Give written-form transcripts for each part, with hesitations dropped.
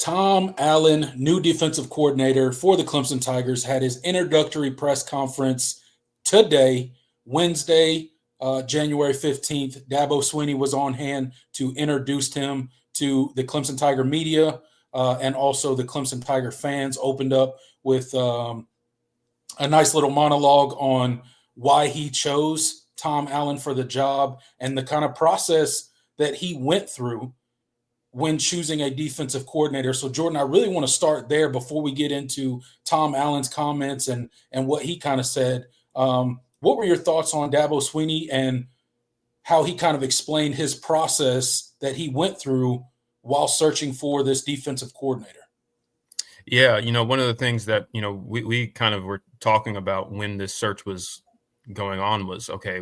Tom Allen, new defensive coordinator for the Clemson Tigers, had his introductory press conference today, Wednesday, January 15th. Dabo Swinney was on hand to introduce him to the Clemson Tiger media and also the Clemson Tiger fans. Opened up with a nice little monologue on why he chose Tom Allen for the job and the kind of process that he went through when choosing a defensive coordinator. So, Jordan, I really want to start there before we get into Tom Allen's comments and what he kind of said. What were your thoughts on Dabo Swinney and how he kind of explained his process that he went through while searching for this defensive coordinator? Yeah, one of the things that, we kind of were talking about when this search was going on was, okay,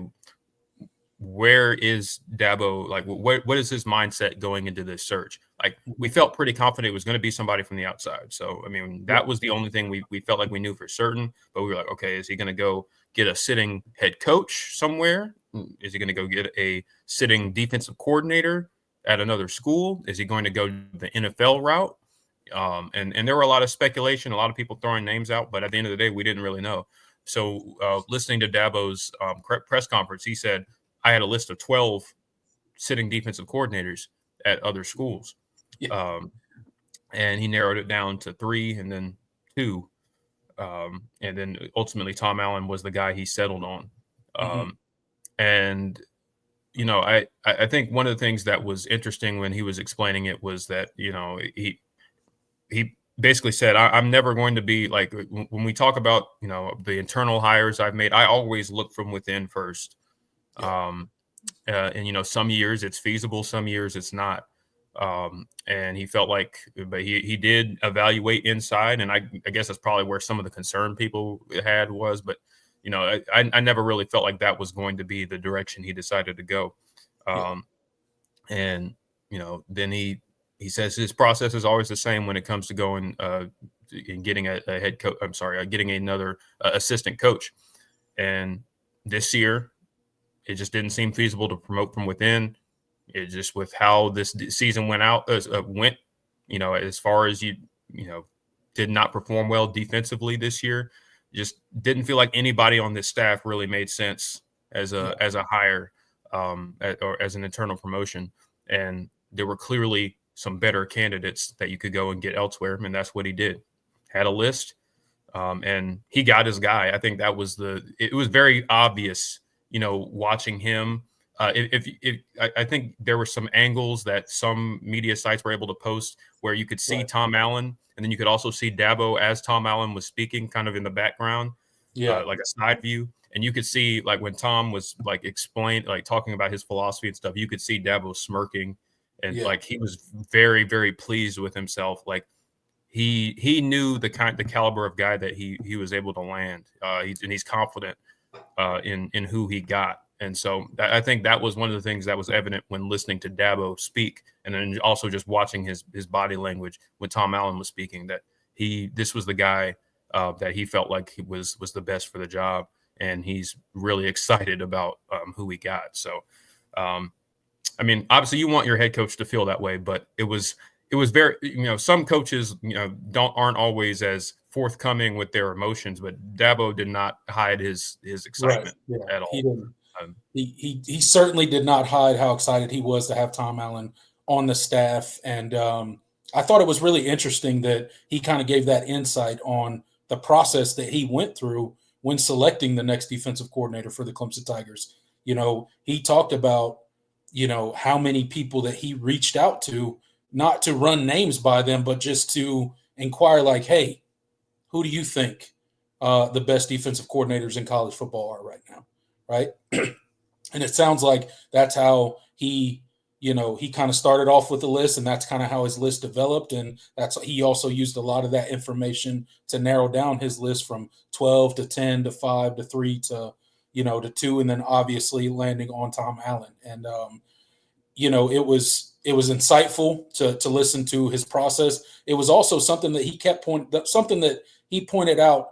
where is Dabo? Like, what is his mindset going into this search? Like, we felt pretty confident it was going to be somebody from the outside. So, I mean, that was the only thing we felt like we knew for certain. But we were like, okay, is he going to go get a sitting head coach somewhere? Is he going to go get a sitting defensive coordinator at another school? Is he going to go the NFL route? And there were a lot of speculation, a lot of people throwing names out. But at the end of the day, we didn't really know. So listening to Dabo's press conference, he said, I had a list of 12 sitting defensive coordinators at other schools. Yeah. And he narrowed it down to 3 and then 2. And then ultimately Tom Allen was the guy he settled on. And, I think one of the things that was interesting when he was explaining it was that, he basically said, I'm never going to be like, when we talk about, the internal hires I've made, I always look from within first. Yeah. And some years it's feasible, some years it's not. And he felt like, but he did evaluate inside, and I guess that's probably where some of the concern people had was. But I never really felt like that was going to be the direction he decided to go. And then he says his process is always the same when it comes to going and getting a head coach. I'm sorry, getting another assistant coach. And this year, it just didn't seem feasible to promote from within. It just, with how this season went, as far as did not perform well defensively this year, just didn't feel like anybody on this staff really made sense as a hire or as an internal promotion. And there were clearly some better candidates that you could go and get elsewhere, and that's what he did. Had a list, and he got his guy. I think that was it was very obvious. Watching him, I think there were some angles that some media sites were able to post where you could see Tom Allen, and then you could also see Dabo as Tom Allen was speaking, kind of in the background, like a side view. And you could see, like, when Tom was talking about his philosophy and stuff, you could see Dabo smirking, and like he was very, very pleased with himself. Like he knew the caliber of guy that he was able to land. He's confident in who he got. And so I think that was one of the things that was evident when listening to Dabo speak, and then also just watching his body language when Tom Allen was speaking, that this was the guy that he felt like he was the best for the job, and he's really excited about who he got. So, I mean, obviously you want your head coach to feel that way, but it was very, some coaches, aren't always as forthcoming with their emotions, but Dabo did not hide his excitement at all. He didn't. He certainly did not hide how excited he was to have Tom Allen on the staff. And I thought it was really interesting that he kind of gave that insight on the process that he went through when selecting the next defensive coordinator for the Clemson Tigers. He talked about, how many people that he reached out to, not to run names by them, but just to inquire, like, hey, who do you think the best defensive coordinators in college football are right now? Right. And it sounds like that's how he kind of started off with the list, and that's kind of how his list developed. And he also used a lot of that information to narrow down his list from 12 to 10 to 5 to 3 to 2, and then obviously landing on Tom Allen. And, it was insightful to listen to his process. It was also something that he pointed out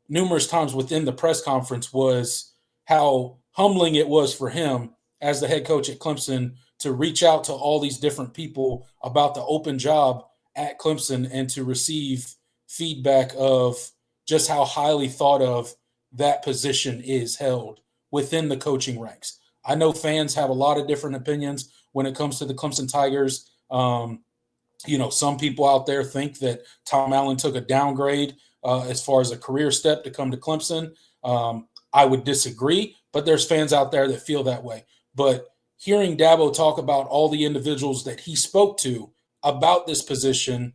numerous times within the press conference, was how humbling it was for him as the head coach at Clemson to reach out to all these different people about the open job at Clemson and to receive feedback of just how highly thought of that position is held within the coaching ranks. I know fans have a lot of different opinions when it comes to the Clemson Tigers. Some people out there think that Tom Allen took a downgrade as far as a career step to come to Clemson. I would disagree, but there's fans out there that feel that way. But hearing Dabo talk about all the individuals that he spoke to about this position,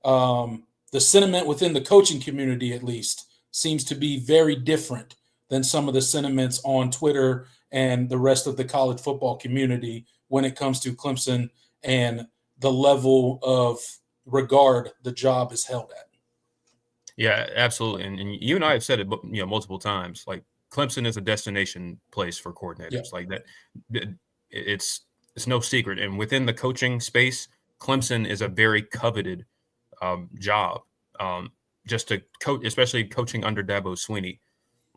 the sentiment within the coaching community, at least, seems to be very different than some of the sentiments on Twitter and the rest of the college football community when it comes to Clemson and the level of regard the job is held at. Yeah, absolutely. And you and I have said it, multiple times. Like Clemson is a destination place for Yeah. coordinators. Like that, it's no secret. And within the coaching space, Clemson is a very coveted job. Just to coach, especially coaching under Dabo Sweeney.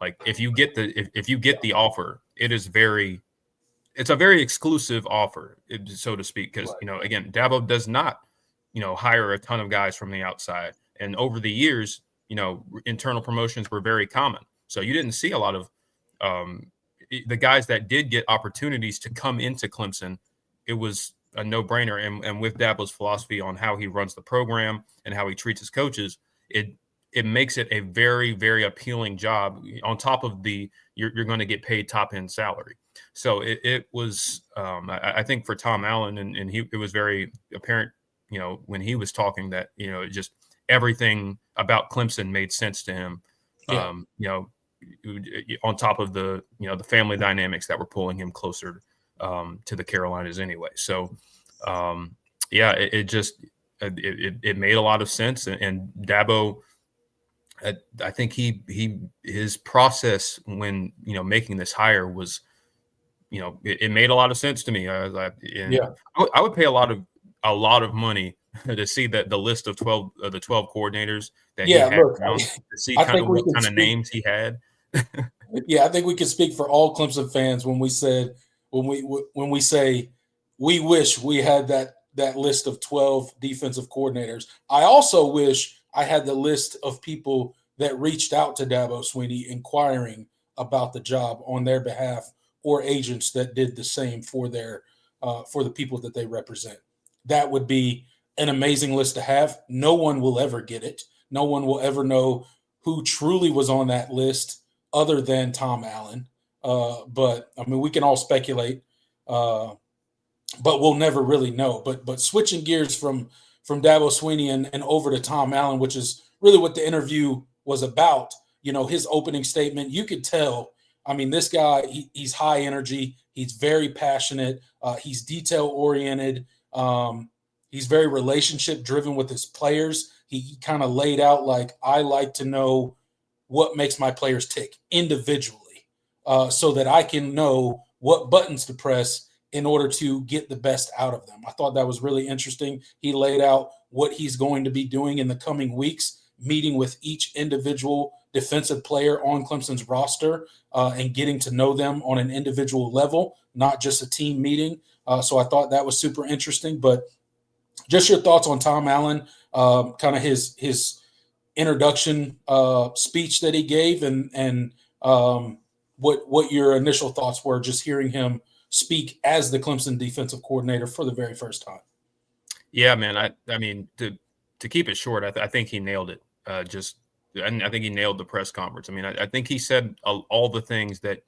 Like if you get the offer, it's a very exclusive offer, so to speak. Because Right. again, Dabo does not hire a ton of guys from the outside. And over the years, internal promotions were very common. So you didn't see a lot of the guys that did get opportunities to come into Clemson. It was a no-brainer. And with Dabo's philosophy on how he runs the program and how he treats his coaches, it makes it a very, very appealing job. On top of you're going to get paid top-end salary. So it was, I think, for Tom Allen, and it was very apparent, when he was talking that, just everything about Clemson made sense to him. Yeah. On top of the family dynamics that were pulling him closer to the Carolinas anyway. So, it made a lot of sense. And Dabo, I think his process when making this hire was, it made a lot of sense to me. I would pay a lot of money to see that the list of 12 the 12 coordinators that he had Look, around, to see I kind of think we what can kind of speak. names he had. Yeah, I think we can speak for all Clemson fans when we say we wish we had that list of 12 defensive coordinators. I also wish I had the list of people that reached out to Dabo Sweeney inquiring about the job on their behalf, or agents that did the same for the people that they represent. That would be an amazing list to have. No one will ever get it. No one will ever know who truly was on that list other than Tom Allen. But I mean, we can all speculate, but we'll never really know. But switching gears from Dabo Sweeney and over to Tom Allen, which is really what the interview was about. His opening statement, you could tell. I mean, this guy, he's high energy. He's very passionate. He's detail oriented. He's very relationship driven with his players. He kind of laid out like, I like to know what makes my players tick individually, so that I can know what buttons to press in order to get the best out of them. I thought that was really interesting. He laid out what he's going to be doing in the coming weeks, meeting with each individual defensive player on Clemson's roster, and getting to know them on an individual level, not just a team meeting. So I thought that was super interesting. But just your thoughts on Tom Allen, kind of his introduction speech that he gave, and what your initial thoughts were just hearing him speak as the Clemson defensive coordinator for the very first time. Yeah, man. I mean, to keep it short, I think he nailed it. I think he nailed the press conference. I mean, I think he said all the things that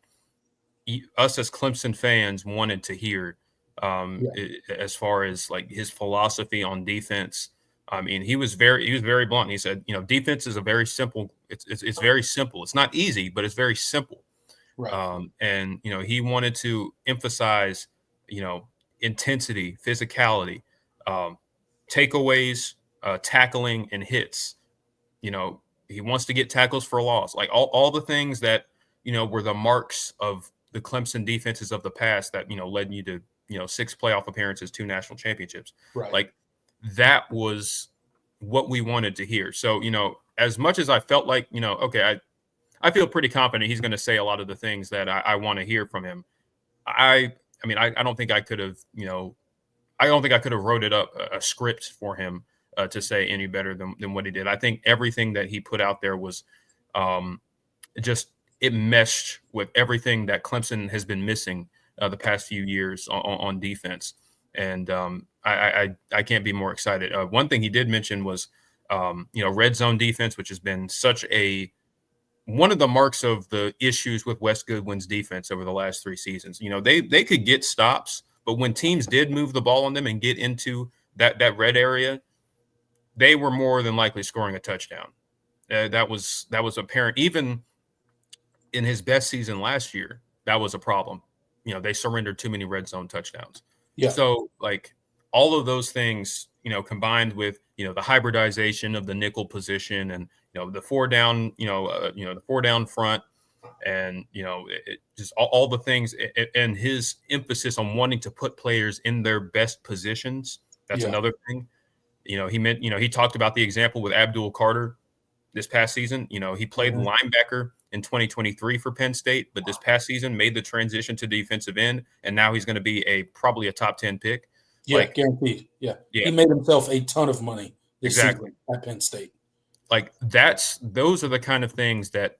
us as Clemson fans wanted to hear, as far as like his philosophy on defense. I mean, he was very blunt. He said, defense is a very simple. It's very simple. It's not easy, but it's very simple. Right. And he wanted to emphasize, intensity, physicality, takeaways, tackling, and hits. He wants to get tackles for loss, like all the things that were the marks of the Clemson defenses of the past that led you to 6 playoff appearances, 2 national championships. Right. Like that was what we wanted to hear. So as much as I felt like okay, I feel pretty confident he's going to say a lot of the things that I want to hear from him. I mean, I don't think I could have, I don't think I could have wrote it up a script for him to say any better than what he did. I think everything that he put out there was just it meshed with everything that Clemson has been missing the past few years on defense. And I can't be more excited. One thing he did mention was, red zone defense, which has been such one of the marks of the issues with Wes Goodwin's defense over the last 3 seasons. They could get stops, but when teams did move the ball on them and get into that red area, they were more than likely scoring a touchdown. That was apparent. Even in his best season last year, that was a problem. They surrendered too many red zone touchdowns. Yeah. So all of those things, combined with, the hybridization of the nickel position and, the 4 down, the 4 down front and, just all the things and his emphasis on wanting to put players in their best positions. That's another thing. He talked about the example with Abdul Carter this past season. He played linebacker in 2023 for Penn State, but this past season made the transition to defensive end, and now he's going to be probably a top 10 pick. Yeah, guaranteed. Yeah. He made himself a ton of money this season at Penn State. Those are the kind of things that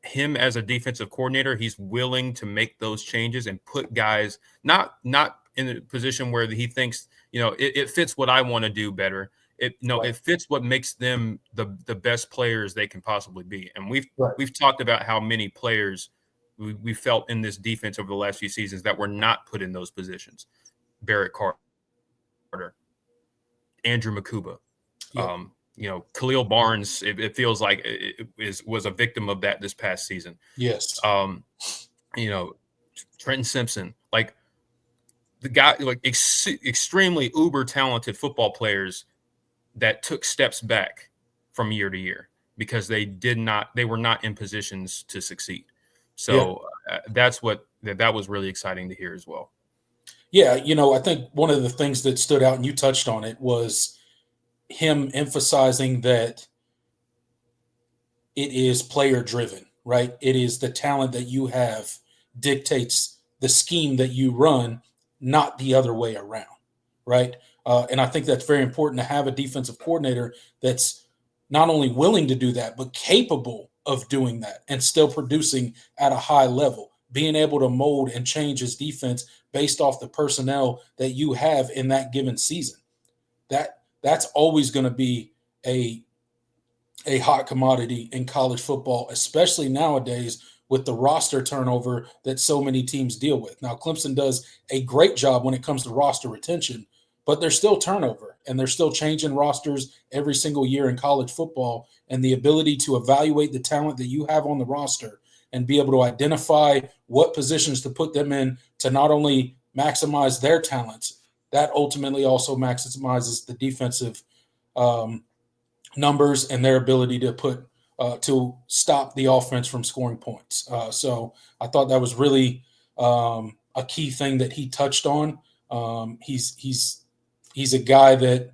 him as a defensive coordinator, he's willing to make those changes and put guys not in a position where he thinks, it fits what I want to do better. It fits what makes them the best players they can possibly be. And we've talked about how many players we felt in this defense over the last few seasons that were not put in those positions. Barrett Carter, Andrew Makuba, Khalil Barnes. It feels like was a victim of that this past season. Yes. Trenton Simpson, the guy, extremely uber talented football players that took steps back from year to year because they were not in positions to succeed. So that was really exciting to hear as well. Yeah. I think one of the things that stood out, and you touched on it, was him emphasizing that it is player driven, right? It is the talent that you have dictates the scheme that you run, not the other way around, right? And I think that's very important to have a defensive coordinator that's not only willing to do that, but capable of doing that and still producing at a high level, being able to mold and change his defense based off the personnel that you have in that given season. That's always going to be a hot commodity in college football, especially nowadays with the roster turnover that so many teams deal with. Now, Clemson does a great job when it comes to roster retention, but there's still turnover and they're still changing rosters every single year in college football. And the ability to evaluate the talent that you have on the roster and be able to identify what positions to put them in to not only maximize their talents, that ultimately also maximizes the defensive numbers and their ability to stop the offense from scoring points. So I thought that was really a key thing that he touched on. He's a guy that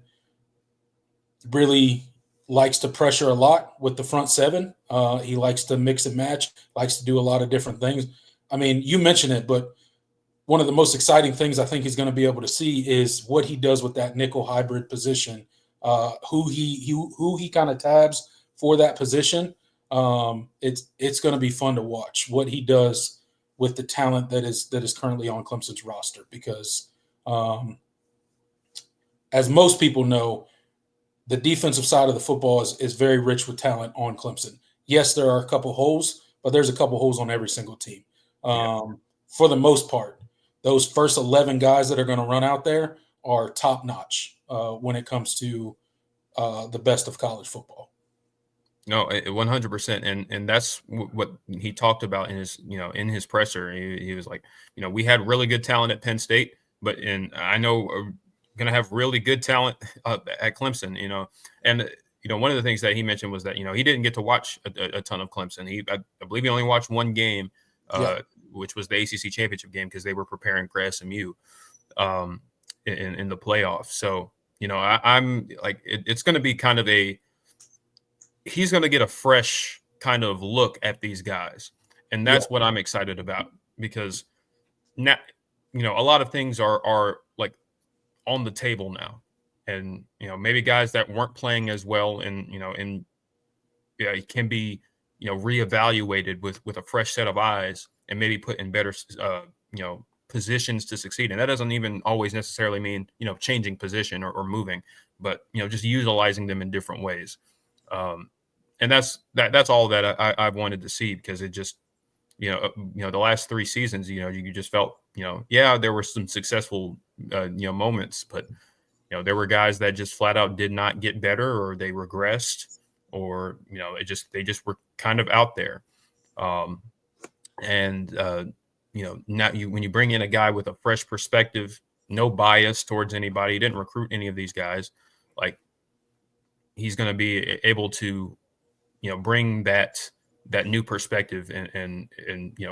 really likes to pressure a lot with the front seven. He likes to mix and match, likes to do a lot of different things. I mean, you mentioned it, but one of the most exciting things I think he's going to be able to see is what he does with that nickel hybrid position, who he kind of tabs for that position. It's going to be fun to watch what he does with the talent that is currently on Clemson's roster, because as most people know, the defensive side of the football is very rich with talent on Clemson. Yes, there are a couple holes, but there's a couple holes on every single team. For the most part, those first 11 guys that are going to run out there are top notch when it comes to the best of college football. No, 100%. And that's what he talked about in his presser. He was like, we had really good talent at Penn State, but I know we're going to have really good talent at Clemson, and one of the things that he mentioned was that, he didn't get to watch a ton of Clemson. I believe he only watched one game, which was the ACC championship game, because they were preparing for SMU in the playoffs. So, I'm like, it's going to be kind of he's going to get a fresh kind of look at these guys. And that's what I'm excited about, because now, a lot of things are like on the table now. and maybe guys that weren't playing as well, and it can be reevaluated with a fresh set of eyes, and maybe put in better positions to succeed. And that doesn't even always necessarily mean changing position or moving, but just utilizing them in different ways. And that's all that I wanted to see, because it just the last 3 seasons, you just felt yeah, there were some successful moments, but there were guys that just flat out did not get better, or they regressed, or they just were kind of out there. And now when you bring in a guy with a fresh perspective, no bias towards anybody, he didn't recruit any of these guys, like, he's going to be able to bring that new perspective, and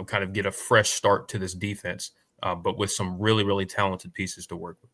kind of get a fresh start to this defense, but with some really, really talented pieces to work with.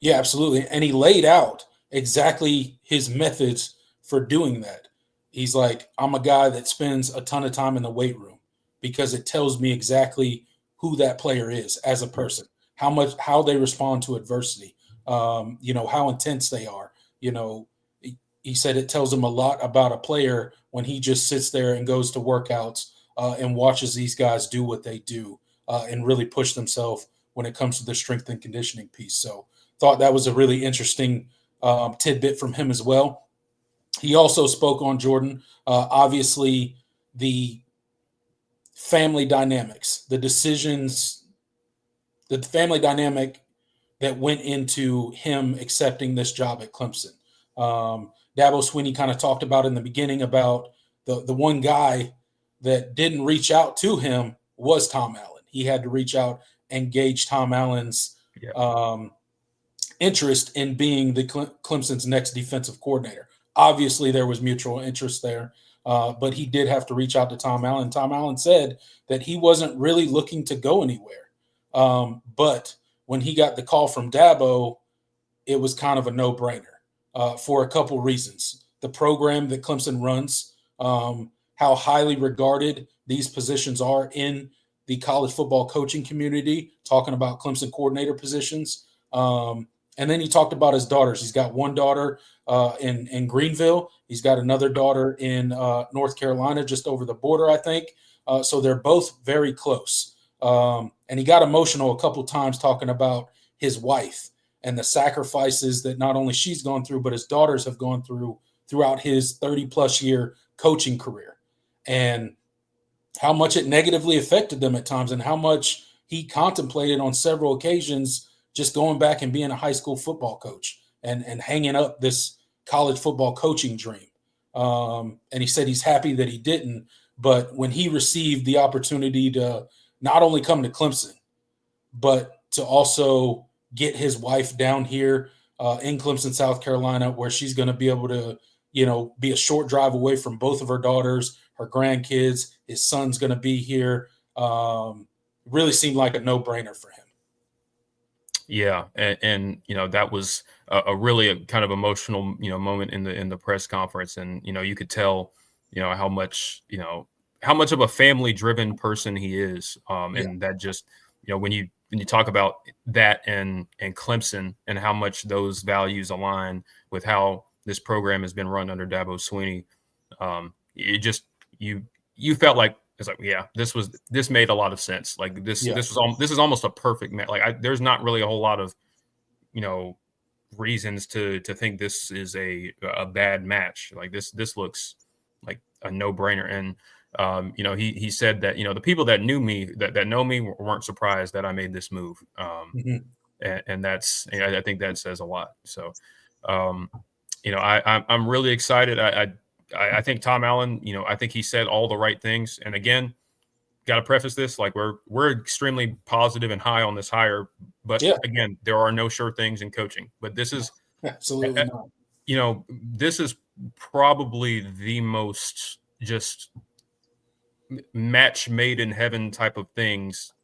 Yeah, absolutely. And he laid out exactly his methods for doing that. He's like, I'm a guy that spends a ton of time in the weight room because it tells me exactly who that player is as a person, how they respond to adversity, how intense they are. He said it tells him a lot about a player when he just sits there and goes to workouts and watches these guys do what they do and really push themselves when it comes to the strength and conditioning piece. So thought that was a really interesting tidbit from him as well. He also spoke on Jordan, obviously the family dynamics, the decisions, the family dynamic that went into him accepting this job at Clemson. Dabo Swinney kind of talked about in the beginning about the one guy that didn't reach out to him was Tom Allen. He had to reach out and gauge Tom Allen's interest in being the Clemson's next defensive coordinator. Obviously, there was mutual interest there, but he did have to reach out to Tom Allen. Tom Allen said that he wasn't really looking to go anywhere. But when he got the call from Dabo, it was kind of a no-brainer for a couple reasons. The program that Clemson runs, how highly regarded these positions are in the college football coaching community, talking about Clemson coordinator positions. And then he talked about his daughters. He's got one daughter in Greenville. He's got another daughter in North Carolina, just over the border, I think. So they're both very close. And he got emotional a couple times talking about his wife and the sacrifices that not only she's gone through, but his daughters have gone through throughout his 30-plus year coaching career, and how much it negatively affected them at times, and how much he contemplated on several occasions just going back and being a high school football coach and hanging up this college football coaching dream. And he said he's happy that he didn't, but when he received the opportunity to not only come to Clemson, but to also get his wife down here in Clemson, South Carolina, where she's going to be able to, be a short drive away from both of her daughters, her grandkids. His son's going to be here. Really seemed like a no-brainer for him. Yeah, and that was a really kind of emotional moment in the press conference, and you could tell how much of a family-driven person he is, and that just when you talk about that and Clemson and how much those values align with how this program has been run under Dabo Swinney, it just you felt like it's like, yeah, this made a lot of sense. Like this is almost a perfect match. Like there's not really a whole lot of reasons to think this is a bad match. Like this looks like a no-brainer. And he said that the people that knew me that know me weren't surprised that I made this move. And that's I think that says a lot. So I'm really excited. I think Tom Allen, I think he said all the right things. And again, got to preface this, like we're extremely positive and high on this hire, but again, there are no sure things in coaching. But this is absolutely not. This is probably the most just match made in heaven type of things,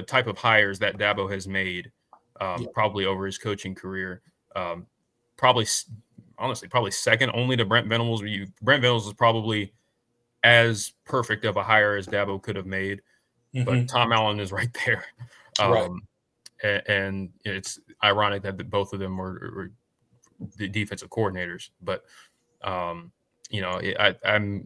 type of hires that Dabo has made, probably over his coaching career. Probably second only to Brent Venables. Brent Venables is probably as perfect of a hire as Dabo could have made, but Tom Allen is right there. Right. And ironic that both of them were the defensive coordinators. But I'm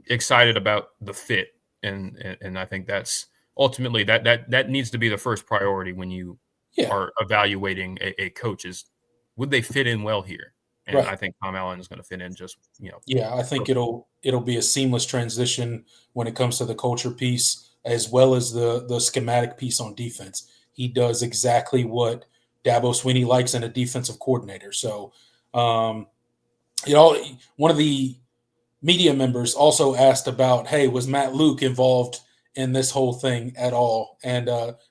excited about the fit, and I think that's ultimately that needs to be the first priority when you Yeah, are evaluating a coach is would they fit in well here? And right. I think Tom Allen is going to fit in just Yeah, I think perfect. it'll be a seamless transition when it comes to the culture piece as well as the schematic piece on defense. He does exactly what Dabo Sweeney likes in a defensive coordinator. So, um, one of the media members also asked about, hey, was Matt Luke involved in this whole thing at all? And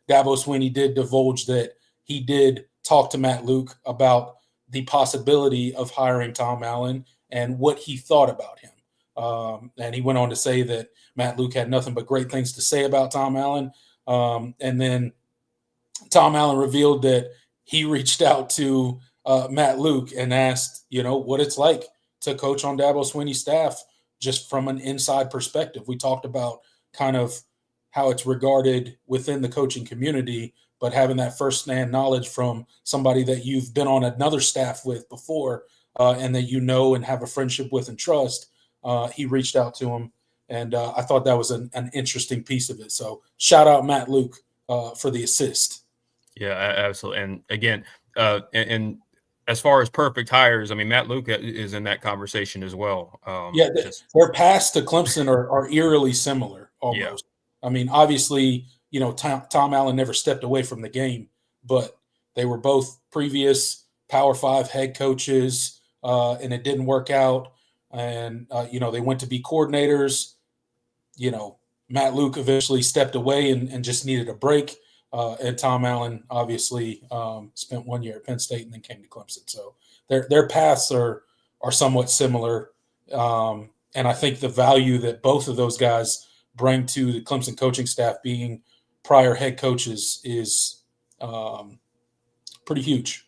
Dabo Sweeney did divulge that he did talk to Matt Luke about the possibility of hiring Tom Allen and what he thought about him. And he went on to say that Matt Luke had nothing but great things to say about Tom Allen. And then Tom Allen revealed that he reached out to Matt Luke and asked, what it's like to coach on Dabo Sweeney's staff, just from an inside perspective. We talked about kind of how it's regarded within the coaching community, but having that first-hand knowledge from somebody that you've been on another staff with before, and that and have a friendship with and trust, he reached out to him, and I thought that was an interesting piece of it. So shout out Matt Luke for the assist. Yeah, absolutely. And again, and as far as perfect hires, I mean, Matt Luke is in that conversation as well. Yeah, Just their paths to Clemson are eerily similar yeah, almost. I mean, obviously, Tom Allen never stepped away from the game, but they were both previous Power Five head coaches, and it didn't work out. And they went to be coordinators. You know, Matt Luke eventually stepped away and just needed a break. And Tom Allen obviously spent 1 year at Penn State and then came to Clemson. So their paths are somewhat similar. And I think the value that both of those guys bring to the Clemson coaching staff, being prior head coaches, is pretty huge.